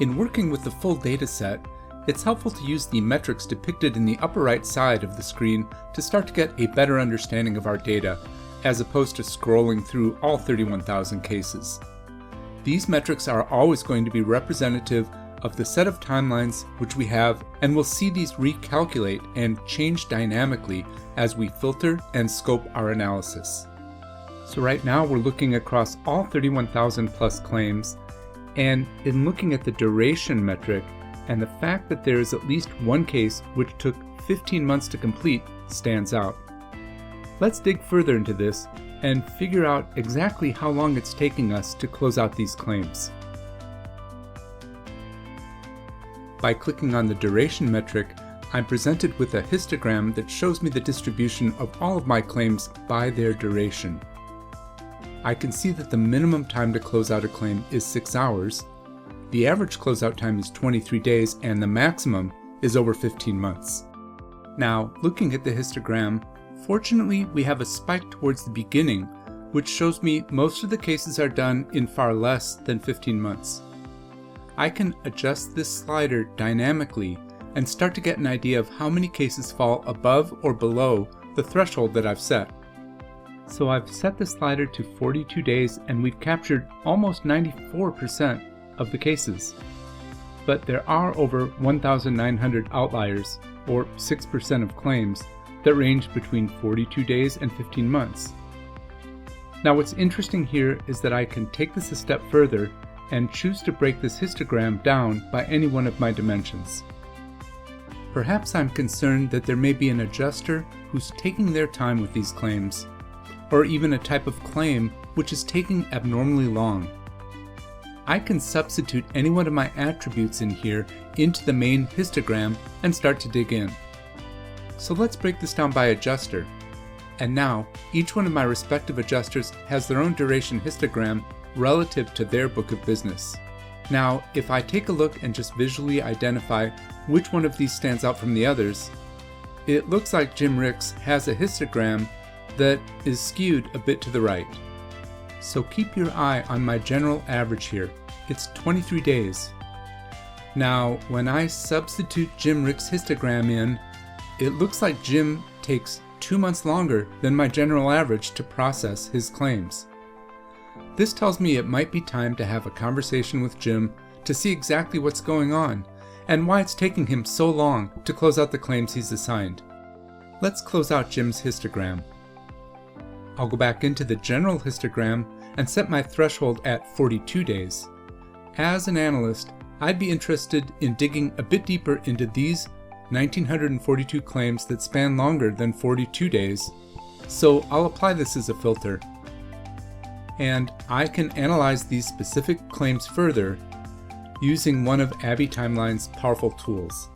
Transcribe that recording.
In working with the full data set, it's helpful to use the metrics depicted in the upper right side of the screen to start to get a better understanding of our data, as opposed to scrolling through all 31,000 cases. These metrics are always going to be representative of the set of timelines which we have, and we'll see these recalculate and change dynamically as we filter and scope our analysis. So right now we're looking across all 31,000 plus claims, and in looking at the duration metric and the fact that there is at least one case which took 15 months to complete stands out. Let's dig further into this and figure out exactly how long it's taking us to close out these claims. By clicking on the duration metric, I'm presented with a histogram that shows me the distribution of all of my claims by their duration. I can see that the minimum time to close out a claim is 6 hours, the average closeout time is 23 days, and the maximum is over 15 months. Now, looking at the histogram, fortunately we have a spike towards the beginning, which shows me most of the cases are done in far less than 15 months. I can adjust this slider dynamically and start to get an idea of how many cases fall above or below the threshold that I've set. So I've set the slider to 42 days and we've captured almost 94% of the cases. But there are over 1,900 outliers, or 6% of claims, that range between 42 days and 15 months. Now what's interesting here is that I can take this a step further and choose to break this histogram down by any one of my dimensions. Perhaps I'm concerned that there may be an adjuster who's taking their time with these claims, or even a type of claim which is taking abnormally long. I can substitute any one of my attributes in here into the main histogram and start to dig in. So let's break this down by adjuster. And now, each one of my respective adjusters has their own duration histogram relative to their book of business. Now, if I take a look and just visually identify which one of these stands out from the others, it looks like Jim Ricks has a histogram that is skewed a bit to the right. So keep your eye on my general average here. It's 23 days. Now, when I substitute Jim Ricks' histogram in, it looks like Jim takes 2 months longer than my general average to process his claims. This tells me it might be time to have a conversation with Jim to see exactly what's going on and why it's taking him so long to close out the claims he's assigned. Let's close out Jim's histogram. I'll go back into the general histogram and set my threshold at 42 days. As an analyst, I'd be interested in digging a bit deeper into these 1,942 claims that span longer than 42 days, so I'll apply this as a filter. And I can analyze these specific claims further using one of ABBYY Timeline's powerful tools.